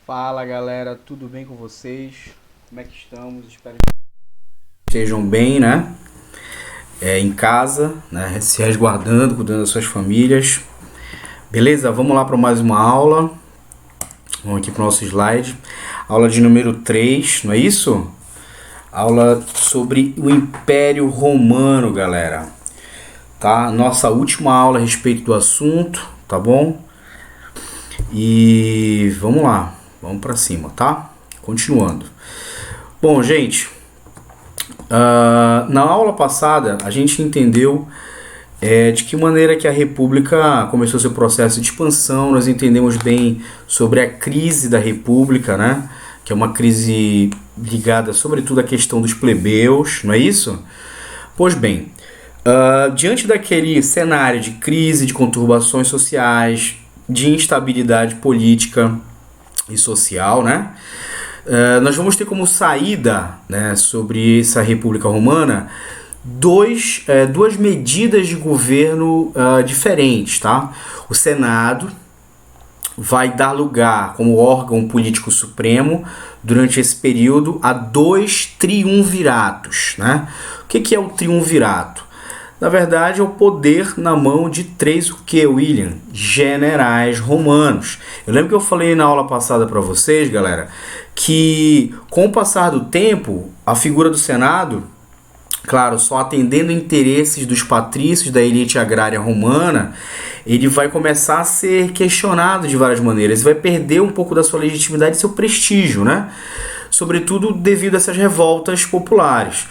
Fala galera, tudo bem com vocês? Como é que estamos? Espero que estejam bem, né? Em casa, né? Se resguardando, cuidando das suas famílias. Beleza? Vamos lá para mais uma aula. Vamos aqui para o nosso slide. Aula de número 3, não é isso? Aula sobre o Império Romano, galera. Tá? Nossa última aula a respeito do assunto, tá bom? E vamos lá. Vamos para cima, tá? Continuando. Bom, gente, na aula passada a gente entendeu de que maneira que a República começou seu processo de expansão. Nós entendemos bem sobre a crise da República, né? Que é uma crise ligada sobretudo à questão dos plebeus, não é isso? Pois bem, diante daquele cenário de crise, de conturbações sociais, de instabilidade política e social, né? Nós vamos ter como saída, né, sobre essa República Romana duas medidas de governo diferentes, tá? O Senado vai dar lugar como órgão político supremo durante esse período a dois triunviratos, né? O que é o triunvirato? Na verdade, é o poder na mão de três, William? Generais romanos. Eu lembro que eu falei na aula passada para vocês, galera, que com o passar do tempo, a figura do Senado, claro, só atendendo interesses dos patrícios da elite agrária romana, ele vai começar a ser questionado de várias maneiras. Vai perder um pouco da sua legitimidade e seu prestígio, né? Sobretudo devido a essas revoltas populares.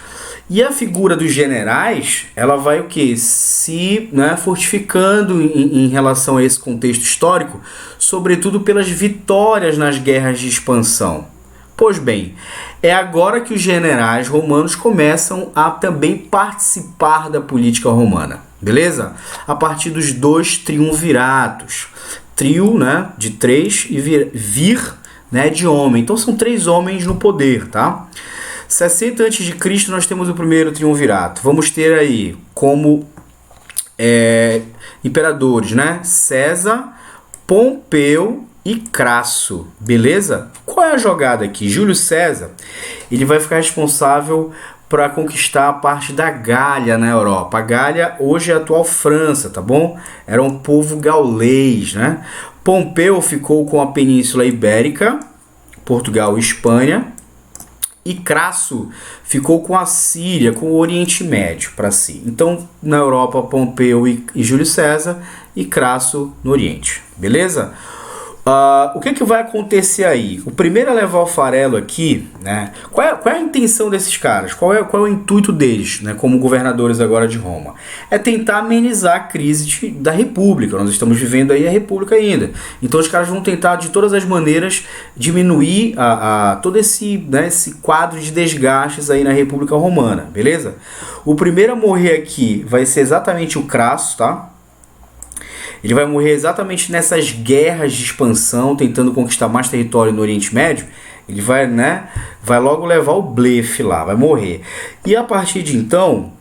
E a figura dos generais, ela vai o quê? Se, né, fortificando em relação a esse contexto histórico, sobretudo pelas vitórias nas guerras de expansão. Pois bem, é agora que os generais romanos começam a também participar da política romana, beleza? A partir dos dois triunviratos. Trio, né, de três, e vir, né, de homem. Então são três homens no poder, tá? 60 a.C. nós temos o primeiro triunvirato. Vamos ter aí como imperadores, né? César, Pompeu e Crasso, beleza? Qual é a jogada aqui? Júlio César, ele vai ficar responsável para conquistar a parte da Gália na Europa. A Gália hoje é a atual França, tá bom? Era um povo gaulês, né? Pompeu ficou com a Península Ibérica, Portugal e Espanha. E Crasso ficou com a Síria, com o Oriente Médio para si. Então, na Europa, Pompeu e Júlio César, e Crasso no Oriente. Beleza? O que vai acontecer aí? O primeiro a levar o farelo aqui, né? Qual é a intenção desses caras? Qual é o intuito deles, né, como governadores agora de Roma? É tentar amenizar a crise da República. Nós estamos vivendo aí a República ainda. Então os caras vão tentar de todas as maneiras diminuir todo esse, né, esse quadro de desgastes aí na República Romana, beleza? O primeiro a morrer aqui vai ser exatamente o Crasso, tá? Ele vai morrer exatamente nessas guerras de expansão, tentando conquistar mais território no Oriente Médio. Ele vai, né, vai logo levar o blefe lá, vai morrer. E a partir de então,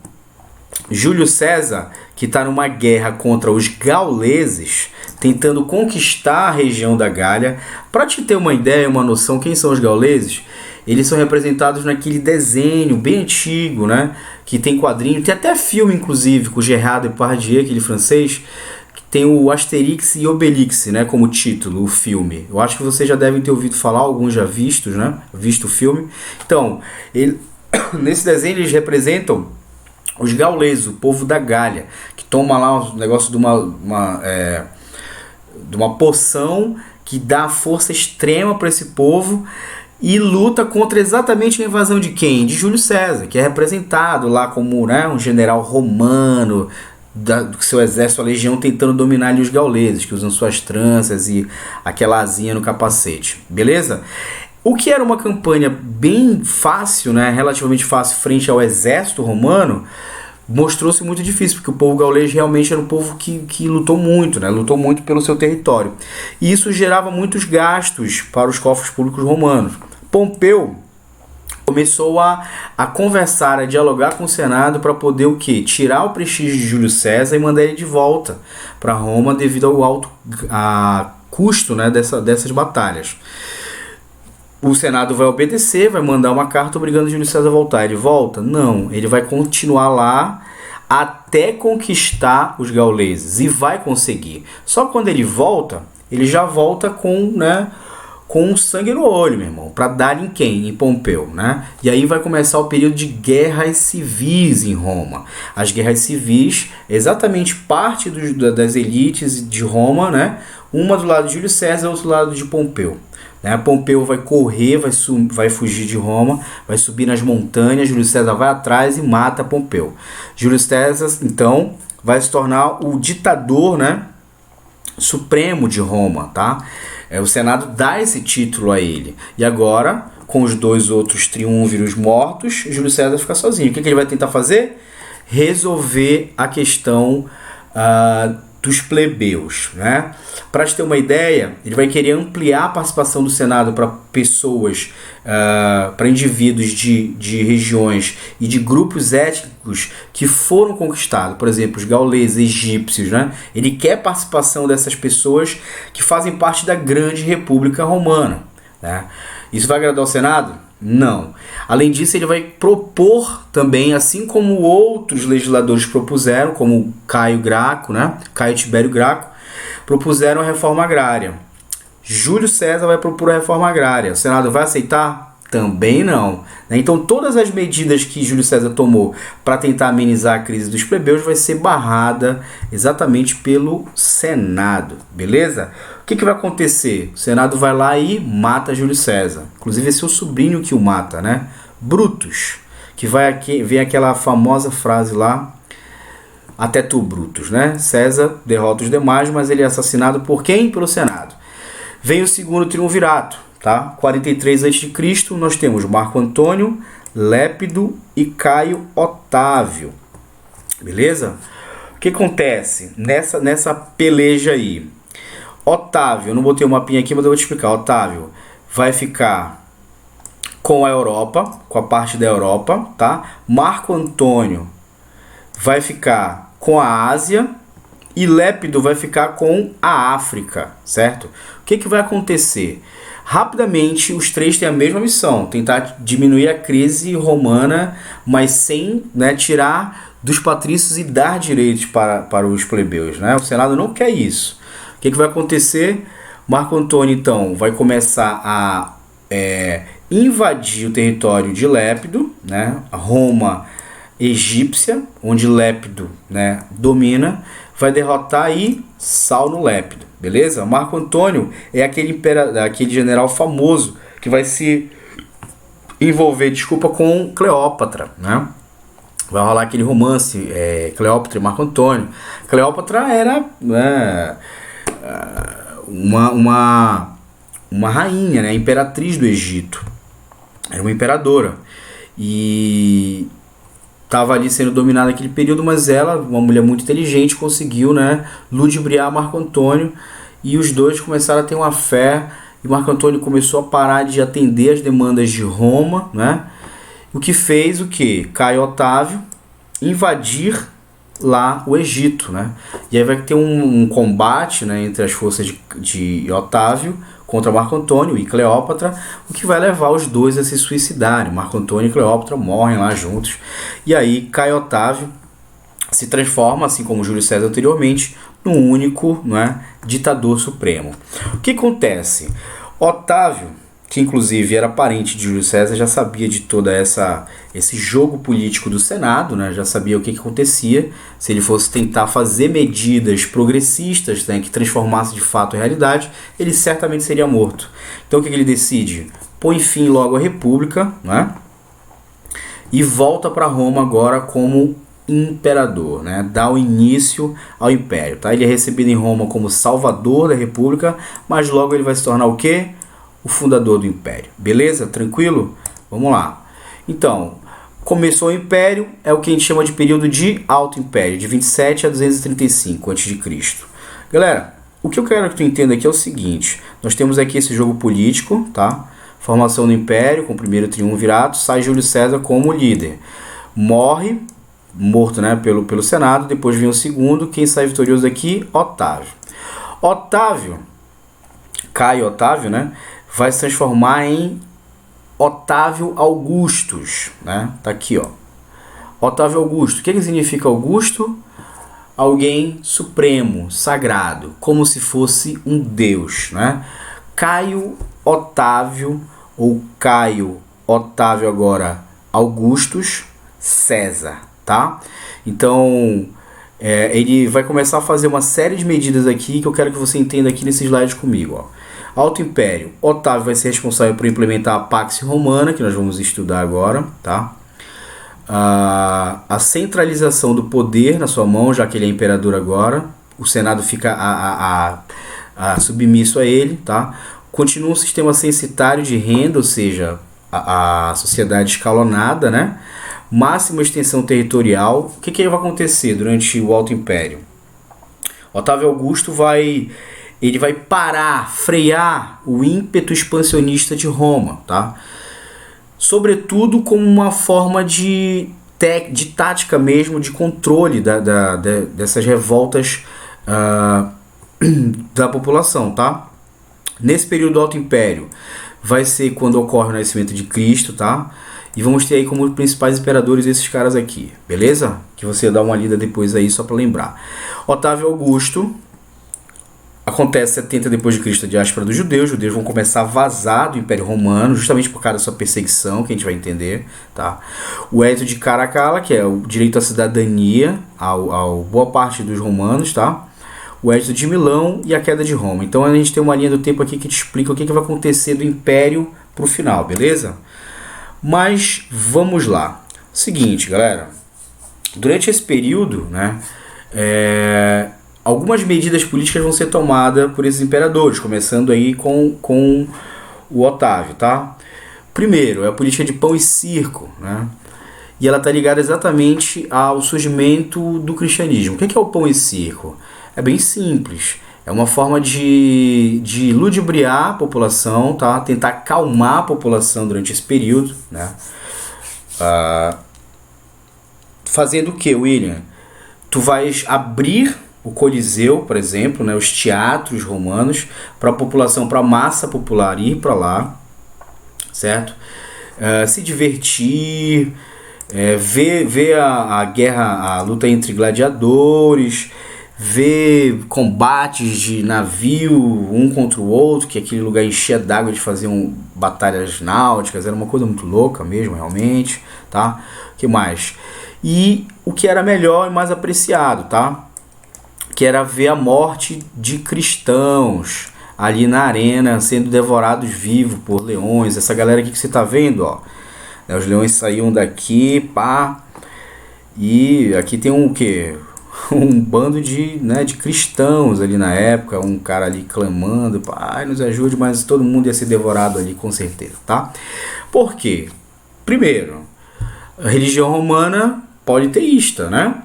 Júlio César, que está numa guerra contra os gauleses, tentando conquistar a região da Gália. Para te ter uma ideia, uma noção, quem são os gauleses? Eles são representados naquele desenho bem antigo, né, que tem quadrinho, tem até filme, inclusive, com Gerard Depardieu, aquele francês. Tem o Asterix e Obelix, né, como título, o filme. Eu acho que vocês já devem ter ouvido falar, alguns já vistos, né, visto o filme. Então, nesse desenho eles representam os gauleses, o povo da Gália, que toma lá um negócio de uma poção que dá força extrema para esse povo e luta contra exatamente a invasão de quem? De Júlio César, que é representado lá como, né, um general romano, do seu exército, a legião, tentando dominar ali os gauleses, que usam suas tranças e aquela asinha no capacete, beleza? O que era uma campanha bem fácil, né, relativamente fácil frente ao exército romano, mostrou-se muito difícil, porque o povo gaulês realmente era um povo que lutou muito, né, lutou muito pelo seu território. E isso gerava muitos gastos para os cofres públicos romanos. Pompeu começou a conversar, a dialogar com o Senado para poder o quê? Tirar o prestígio de Júlio César e mandar ele de volta para Roma devido ao alto custo, né, dessas batalhas. O Senado vai obedecer, vai mandar uma carta obrigando Júlio César a voltar. Ele volta? Não, ele vai continuar lá até conquistar os gauleses e vai conseguir. Só que quando ele volta, ele já volta com, né, com sangue no olho, meu irmão, para dar em quem? Em Pompeu, né? E aí vai começar o período de guerras civis em Roma. As guerras civis, exatamente parte das elites de Roma, né? Uma do lado de Júlio César, outra do lado de Pompeu. Né? Pompeu vai correr, vai fugir de Roma, vai subir nas montanhas, Júlio César vai atrás e mata Pompeu. Júlio César, então, vai se tornar o ditador, né, supremo de Roma, tá? O Senado dá esse título a ele. E agora, com os dois outros triunviros mortos, Júlio César fica sozinho. O que ele vai tentar fazer? Resolver a questão dos plebeus, né? Para te ter uma ideia, ele vai querer ampliar a participação do Senado para pessoas, para indivíduos de regiões e de grupos étnicos que foram conquistados, por exemplo, os gauleses, egípcios, né? Ele quer participação dessas pessoas que fazem parte da grande República Romana, né? Isso vai agradar ao Senado? Não. Além disso, ele vai propor também, assim como outros legisladores propuseram, como Caio Graco, né? Caio Tibério Graco, propuseram a reforma agrária. Júlio César vai propor a reforma agrária. O Senado vai aceitar? Também não. Então, todas as medidas que Júlio César tomou para tentar amenizar a crise dos plebeus vai ser barrada exatamente pelo Senado, beleza? O que vai acontecer? O Senado vai lá e mata Júlio César. Inclusive, esse é o sobrinho que o mata, né? Brutus, que vem aquela famosa frase lá, até tu, Brutus, né? César derrota os demais, mas ele é assassinado por quem? Pelo Senado. Vem o segundo triunvirato, tá? 43 a.C., nós temos Marco Antônio, Lépido e Caio Otávio. Beleza? O que acontece nessa peleja aí? Otávio, eu não botei o mapinha aqui, mas eu vou te explicar. Otávio vai ficar com a Europa, com a parte da Europa, tá? Marco Antônio vai ficar com a Ásia e Lépido vai ficar com a África, certo? O que vai acontecer? Rapidamente, os três têm a mesma missão, tentar diminuir a crise romana, mas sem, né, tirar dos patrícios e dar direitos para os plebeus, né? O Senado não quer isso. O que vai acontecer? Marco Antônio, então, vai começar a invadir o território de Lépido, né? A Roma egípcia, onde Lépido, né, domina, vai derrotar aí Saulo Lépido, beleza? Marco Antônio é aquele general famoso que vai se envolver, com Cleópatra, né? Vai rolar aquele romance, Cleópatra e Marco Antônio. Cleópatra era, né, uma rainha, né, imperatriz do Egito. Era uma imperadora. E estava ali sendo dominada naquele período, mas ela, uma mulher muito inteligente, conseguiu, né, ludibriar Marco Antônio, e os dois começaram a ter uma fé, e Marco Antônio começou a parar de atender as demandas de Roma, né? O que fez o quê? Caio Otávio invadir lá o Egito, né? E aí vai ter um combate, né, entre as forças de Otávio contra Marco Antônio e Cleópatra, o que vai levar os dois a se suicidarem. Marco Antônio e Cleópatra morrem lá juntos. E aí Caio Otávio se transforma, assim como Júlio César anteriormente, num único, né, ditador supremo. O que acontece? Otávio, que inclusive era parente de Júlio César, já sabia de toda esse jogo político do Senado, né? Já sabia o que acontecia se ele fosse tentar fazer medidas progressistas, né, que transformasse de fato a realidade, ele certamente seria morto. Então o que ele decide? Põe fim logo à República, né? E volta para Roma agora como imperador, né? Dá o início ao império, tá? Ele é recebido em Roma como salvador da República, mas logo ele vai se tornar o quê? O fundador do império. Beleza? Tranquilo? Vamos lá. Então, começou o império, é o que a gente chama de período de Alto Império, de 27 a 235 a.C. Galera, o que eu quero que tu entenda aqui é o seguinte: nós temos aqui esse jogo político, tá? Formação do império, com o primeiro triunvirato, sai Júlio César como líder. Morto, né, pelo Senado, depois vem o segundo, quem sai vitorioso daqui? Otávio. Caio Otávio, né, vai se transformar em Otávio Augustus, né? Tá aqui, ó. Otávio Augusto. O que significa Augusto? Alguém supremo, sagrado, como se fosse um deus, né? Caio Otávio, ou Caio Otávio agora Augustus César, tá? Então, ele vai começar a fazer uma série de medidas aqui que eu quero que você entenda aqui nesse slide comigo, ó. Alto Império, Otávio vai ser responsável por implementar a Pax Romana, que nós vamos estudar agora, tá? A centralização do poder na sua mão, já que ele é imperador agora, o Senado fica submisso a ele, tá? Continua um sistema censitário de renda, ou seja, a sociedade escalonada, né? Máxima extensão territorial. O que vai acontecer durante o Alto Império? Otávio Augusto vai parar, frear o ímpeto expansionista de Roma, tá? Sobretudo como uma forma de tática mesmo, de controle dessas revoltas da população, tá? Nesse período do Alto Império vai ser quando ocorre o nascimento de Cristo, tá? E vamos ter aí como principais imperadores esses caras aqui, beleza? Que você dá uma lida depois aí só para lembrar. Otávio Augusto. Acontece 70 depois de Cristo, a diáspora dos judeus. Os judeus vão começar a vazar do Império Romano, justamente por causa da sua perseguição, que a gente vai entender, tá? O Edito de Caracalla, que é o direito à cidadania, ao boa parte dos romanos, tá? O Edito de Milão e a queda de Roma. Então a gente tem uma linha do tempo aqui que te explica o que vai acontecer do Império pro final, beleza? Mas vamos lá. Seguinte, galera. Durante esse período, né? Algumas medidas políticas vão ser tomadas por esses imperadores, começando aí com o Otávio, tá? Primeiro, é a política de pão e circo, né? E ela está ligada exatamente ao surgimento do cristianismo. O que é o pão e circo? É bem simples. É uma forma de ludibriar a população, tá? Tentar acalmar a população durante esse período, né? Fazendo o que, William? Tu vais abrir o Coliseu, por exemplo, né, os teatros romanos, para a população, para a massa popular ir para lá, certo? Se divertir, ver a guerra, a luta entre gladiadores, ver combates de navio um contra o outro, que aquele lugar enchia d'água, de faziam batalhas náuticas, era uma coisa muito louca mesmo, realmente, tá? O que mais? E o que era melhor e mais apreciado, tá? Que era ver a morte de cristãos ali na arena, sendo devorados vivos por leões. Essa galera aqui que você tá vendo, ó, os leões saíam daqui, pá, e aqui tem um quê? Um bando de cristãos ali na época, um cara ali clamando, pai, nos ajude, mas todo mundo ia ser devorado ali com certeza, tá? Por quê? Primeiro, a religião romana politeísta, né?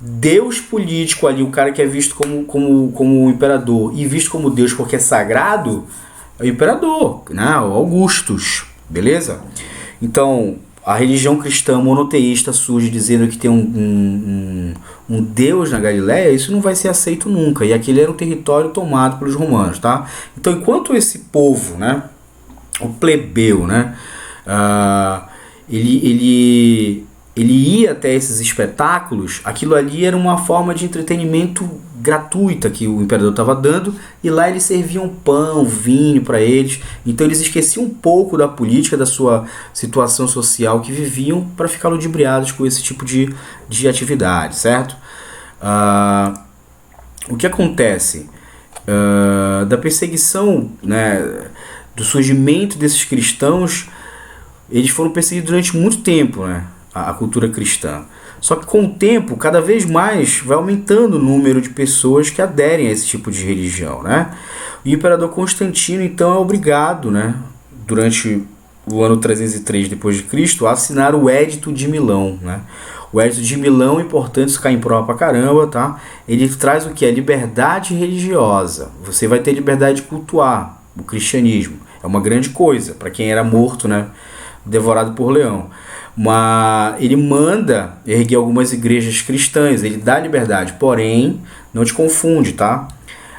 Deus político ali, o cara que é visto como imperador e visto como Deus porque é sagrado, é o imperador, né? O Augustus, beleza? Então, a religião cristã monoteísta surge dizendo que tem um Deus na Galileia. Isso não vai ser aceito nunca, e aquele era um território tomado pelos romanos, tá? Então, enquanto esse povo, né, o plebeu, né, ele ia até esses espetáculos, aquilo ali era uma forma de entretenimento gratuita que o imperador estava dando, e lá eles serviam pão, vinho para eles. Então eles esqueciam um pouco da política, da sua situação social que viviam, para ficar ludibriados com esse tipo de atividade, certo? O que acontece? Da perseguição, né, do surgimento desses cristãos, eles foram perseguidos durante muito tempo, né? A cultura cristã. Só que com o tempo, cada vez mais vai aumentando o número de pessoas que aderem a esse tipo de religião, né? O imperador Constantino, então, é obrigado, né, durante o ano 303 depois de Cristo, a assinar o Edito de Milão, né? O Edito de Milão é importante, isso cai em prova pra caramba, tá? Ele traz o que? A liberdade religiosa. Você vai ter liberdade de cultuar o cristianismo. É uma grande coisa para quem era morto, né, devorado por leão. Mas ele manda erguer algumas igrejas cristãs, ele dá liberdade, porém, não te confunde, tá?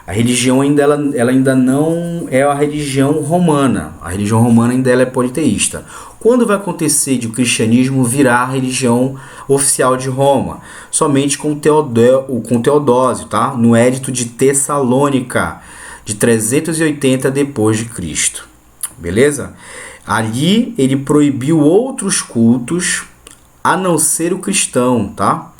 A religião ainda ela ainda não é a religião romana. A religião romana ainda ela é politeísta. Quando vai acontecer de o cristianismo virar a religião oficial de Roma? Somente com Teodósio, tá? No Edito de Tessalônica, de 380 depois de Cristo. Beleza? Ali ele proibiu outros cultos a não ser o cristão, tá?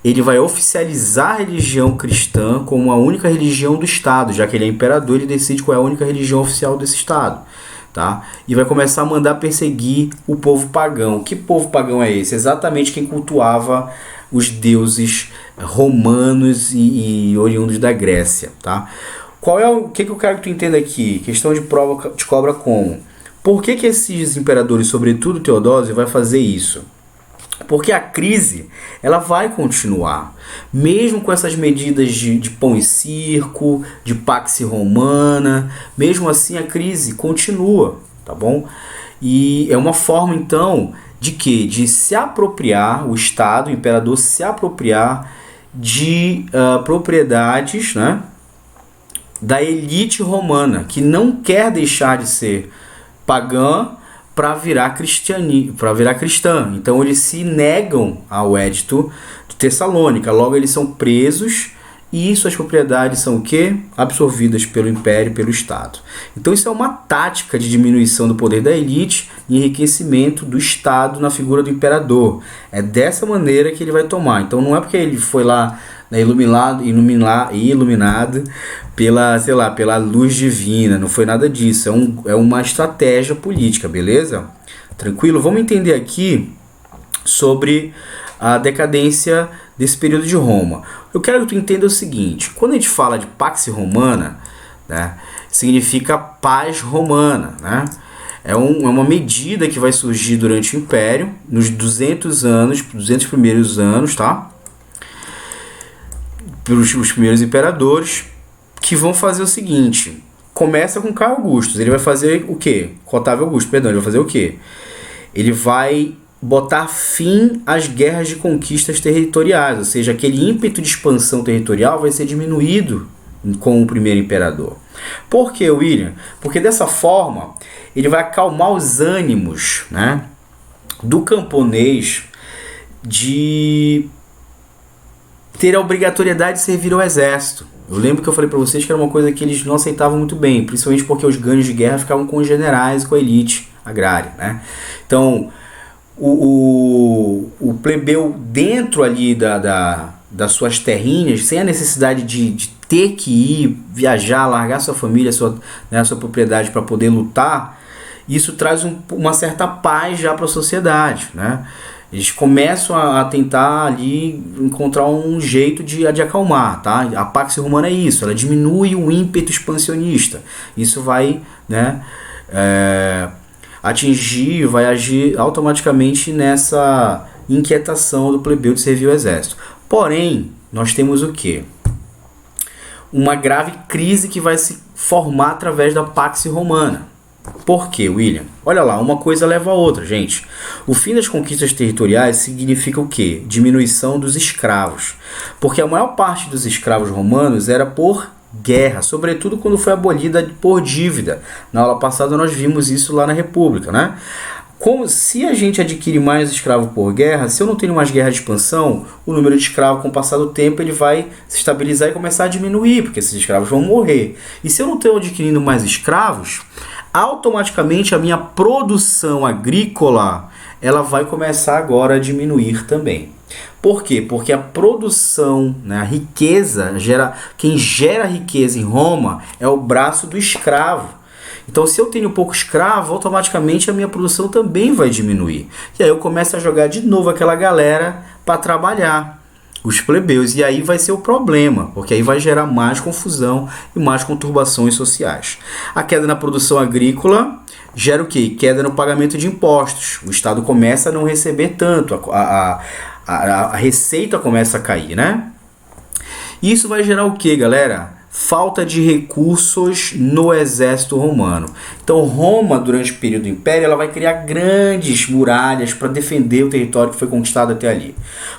Ele vai oficializar a religião cristã como a única religião do Estado, já que ele é imperador, ele decide qual é a única religião oficial desse Estado, tá? E vai começar a mandar perseguir o povo pagão. Que povo pagão é esse? Exatamente quem cultuava os deuses romanos e oriundos da Grécia, tá? O que eu quero que tu entenda aqui? Questão de prova de cobra como? Por que esses imperadores, sobretudo Teodósio, vai fazer isso? Porque a crise ela vai continuar, mesmo com essas medidas de pão e circo, de pax romana, mesmo assim a crise continua, tá bom? E é uma forma então de quê? De se apropriar, o Estado, o imperador se apropriar de propriedades, né, da elite romana, que não quer deixar de ser pagã para virar cristã. Então eles se negam ao Edito de Tessalônica. Logo eles são presos e suas propriedades são o quê? Absorvidas pelo império e pelo Estado. Então isso é uma tática de diminuição do poder da elite e enriquecimento do Estado na figura do imperador. É dessa maneira que ele vai tomar. Então não é porque ele foi lá, né, iluminado pela, sei lá, pela luz divina, não foi nada disso, é uma estratégia política, beleza? Tranquilo? Vamos entender aqui sobre a decadência desse período de Roma. Eu quero que tu entenda o seguinte, quando a gente fala de Pax Romana, né, significa paz romana, né? É uma medida que vai surgir durante o Império, nos 200 primeiros anos, tá? Pelos primeiros imperadores, que vão fazer o seguinte: começa com Caio Augusto, ele vai fazer o quê? Otávio Augusto, perdão, ele vai fazer o quê? Ele vai botar fim às guerras de conquistas territoriais, ou seja, aquele ímpeto de expansão territorial vai ser diminuído com o primeiro imperador. Por quê, William? Porque dessa forma ele vai acalmar os ânimos, né, do camponês de ter a obrigatoriedade de servir ao exército. Eu lembro que eu falei para vocês que era uma coisa que eles não aceitavam muito bem, principalmente porque os ganhos de guerra ficavam com os generais e com a elite agrária, né? Então, o plebeu dentro ali das suas terrinhas, sem a necessidade de ter que ir, viajar, largar sua família, sua propriedade para poder lutar, isso traz uma certa paz já para a sociedade, né? Eles começam a tentar ali encontrar um jeito de acalmar, tá? A Pax Romana é isso, ela diminui o ímpeto expansionista. Isso vai, né, vai agir automaticamente nessa inquietação do plebeu de servir o exército. Porém, nós temos o quê? Uma grave crise que vai se formar através da Pax Romana. Por quê, William? Olha lá, uma coisa leva a outra, gente. O fim das conquistas territoriais significa o quê? Diminuição dos escravos. Porque a maior parte dos escravos romanos era por guerra, sobretudo quando foi abolida por dívida. Na aula passada nós vimos isso lá na República, né? Se a gente adquire mais escravos por guerra, se eu não tenho mais guerra de expansão, o número de escravos com o passar do tempo ele vai se estabilizar e começar a diminuir, porque esses escravos vão morrer. E se eu não estou adquirindo mais escravos, automaticamente a minha produção agrícola ela vai começar agora a diminuir também. Por quê? Porque a produção, né, a riqueza, quem gera riqueza em Roma é o braço do escravo. Então, se eu tenho pouco escravo, automaticamente a minha produção também vai diminuir. E aí eu começo a jogar de novo aquela galera para trabalhar, os plebeus. E aí vai ser o problema, porque aí vai gerar mais confusão e mais conturbações sociais. A queda na produção agrícola gera o quê? Queda no pagamento de impostos. O Estado começa a não receber tanto, a receita começa a cair, né? Isso vai gerar o quê, galera? falta de recursos no exército romano. Então Roma, durante o período do Império, ela vai criar grandes muralhas para defender o território que foi conquistado até ali.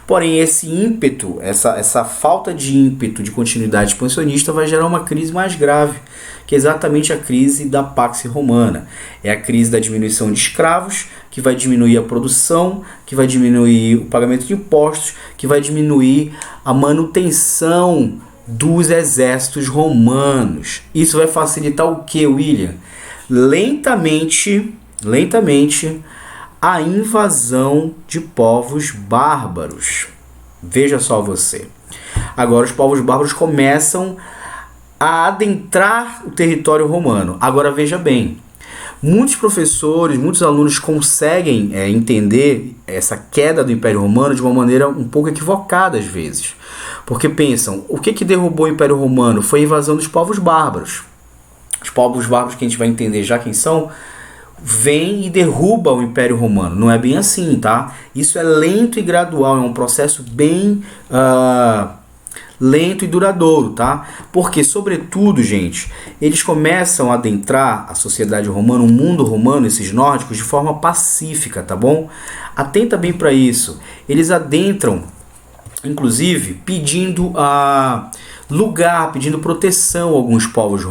Porém, esse ímpeto, essa falta de ímpeto de continuidade expansionista vai gerar uma crise mais grave, que é exatamente a crise da Pax Romana. É a crise da diminuição de escravos, que vai diminuir a produção, que vai diminuir o pagamento de impostos, que vai diminuir a manutenção dos exércitos romanos. Isso vai facilitar o que, William? Lentamente, a invasão de povos bárbaros. Veja só você. Agora os povos bárbaros começam a adentrar o território romano. Agora veja bem, muitos professores, muitos alunos conseguem entender essa queda do Império Romano de uma maneira um pouco equivocada às vezes. Porque pensam, o que derrubou o Império Romano? Foi a invasão dos povos bárbaros. Os povos bárbaros, que a gente vai entender já quem são, vem e derruba o Império Romano. Não é bem assim, tá? Isso é lento e gradual, é um processo bem lento e duradouro, tá? Porque, sobretudo, gente, eles começam a adentrar a sociedade romana, o mundo romano, esses nórdicos, de forma pacífica, tá bom? Atenta bem para isso. Eles adentram, inclusive, pedindo lugar, pedindo proteção a alguns povos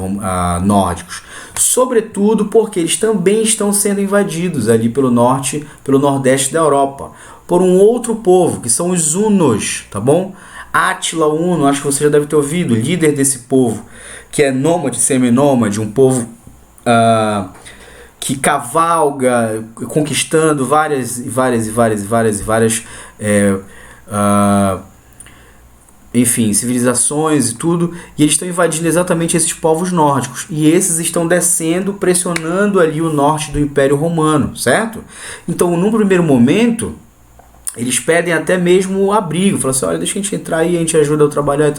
nórdicos. Sobretudo porque eles também estão sendo invadidos ali pelo norte, pelo nordeste da Europa, por um outro povo, que são os hunos, tá bom? Átila Huno, acho que você já deve ter ouvido, líder desse povo, que é nômade, seminômade, um povo que cavalga, conquistando várias enfim, civilizações e tudo, e eles estão invadindo exatamente esses povos nórdicos, e esses estão descendo, pressionando ali o norte do Império Romano, certo? Então, num primeiro momento, eles pedem até mesmo o abrigo, falam assim, olha, deixa a gente entrar aí, a gente ajuda a trabalhar,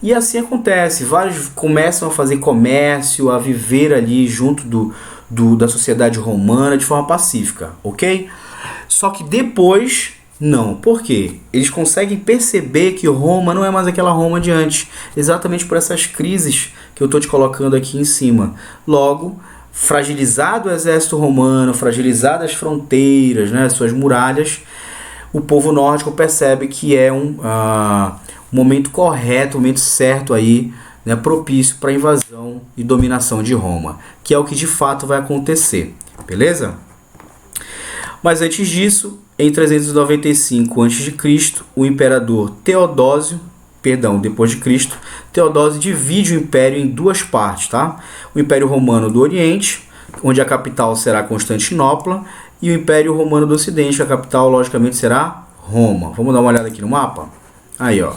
e assim acontece, vários começam a fazer comércio, a viver ali junto da sociedade romana de forma pacífica, ok? Só que depois, não, por quê? Eles conseguem perceber que Roma não é mais aquela Roma de antes, exatamente por essas crises que eu estou te colocando aqui em cima. Logo, fragilizado o exército romano, fragilizadas as fronteiras, né, suas muralhas, o povo nórdico percebe que é um momento correto, um momento certo aí, né, propício para a invasão e dominação de Roma, que é o que de fato vai acontecer, beleza? Mas antes disso, em 395 a.C., o imperador Teodósio, depois de Cristo, Teodósio divide o império em duas partes, tá? O Império Romano do Oriente, onde a capital será Constantinopla, e o Império Romano do Ocidente, a capital, logicamente, será Roma. Vamos dar uma olhada aqui no mapa? Aí, ó.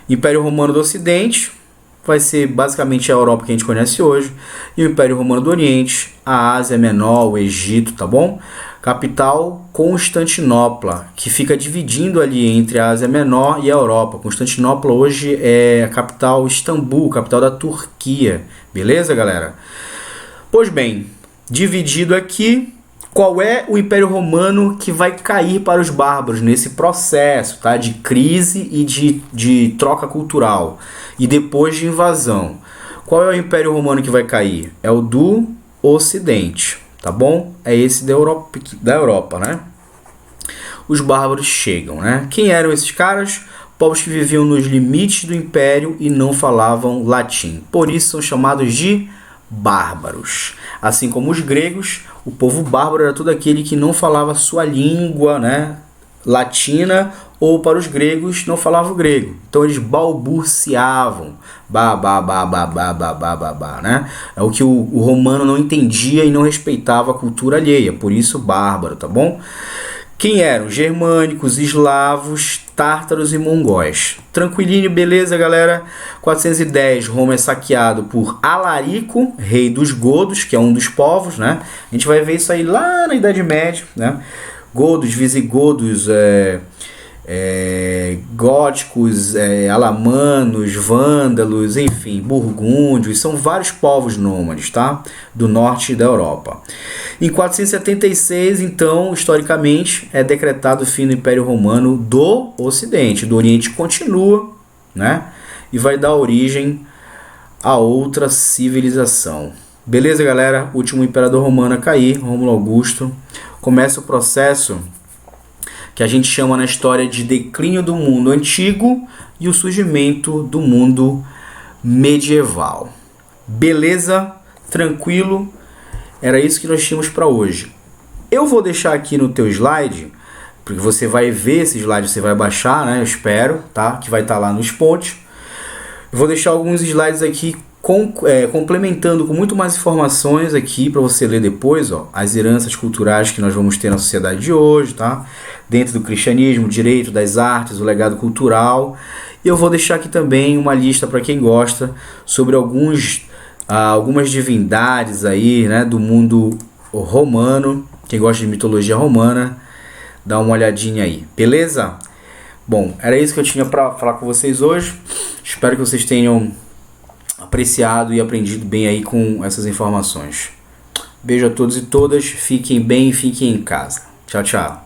Império Romano do Ocidente vai ser basicamente a Europa que a gente conhece hoje, e o Império Romano do Oriente, a Ásia Menor, o Egito, tá bom? Capital Constantinopla, que fica dividindo ali entre a Ásia Menor e a Europa. Constantinopla hoje é a capital Istambul, capital da Turquia. Beleza, galera? Pois bem, dividido aqui, qual é o Império Romano que vai cair para os bárbaros nesse processo, tá? De crise e de troca cultural e depois de invasão? Qual é o Império Romano que vai cair? É o do Ocidente, tá bom? É esse da Europa, né? Os bárbaros chegam, né? Quem eram esses caras? Povos que viviam nos limites do Império e não falavam latim. Por isso são chamados de bárbaros. Assim como os gregos, o povo bárbaro era todo aquele que não falava sua língua, né, latina, ou para os gregos não falava o grego. Então eles balbuciavam, né? É o que o romano não entendia e não respeitava a cultura alheia, por isso bárbaro, tá bom? Quem eram? Germânicos, eslavos, tártaros e mongóis. Tranquilinho, beleza, galera? 410, Roma é saqueado por Alarico, rei dos godos, que é um dos povos, né? A gente vai ver isso aí lá na Idade Média, né? Godos, visigodos, góticos, alamanos, vândalos, enfim, burgúndios, são vários povos nômades, tá? Do norte da Europa. Em 476, então, historicamente, é decretado o fim do Império Romano do Ocidente. Do Oriente continua, né? E vai dar origem a outra civilização. Beleza, galera? O último imperador romano a cair, Rômulo Augusto. Começa o processo que a gente chama na história de declínio do mundo antigo e o surgimento do mundo medieval. Beleza? Tranquilo? Era isso que nós tínhamos para hoje. Eu vou deixar aqui no teu slide, porque você vai ver esse slide, você vai baixar, né? Eu espero, tá? Que vai estar lá nos pontos. Eu vou deixar alguns slides aqui complementando com muito mais informações aqui para você ler depois, ó, as heranças culturais que nós vamos ter na sociedade de hoje, tá? Dentro do cristianismo, direito, das artes, o legado cultural. E eu vou deixar aqui também uma lista para quem gosta sobre algumas divindades aí, né, do mundo romano. Quem gosta de mitologia romana, dá uma olhadinha aí, beleza? Bom, era isso que eu tinha para falar com vocês hoje. Espero que vocês tenham apreciado e aprendido bem aí com essas informações. Beijo a todos e todas, fiquem bem e fiquem em casa. Tchau, tchau.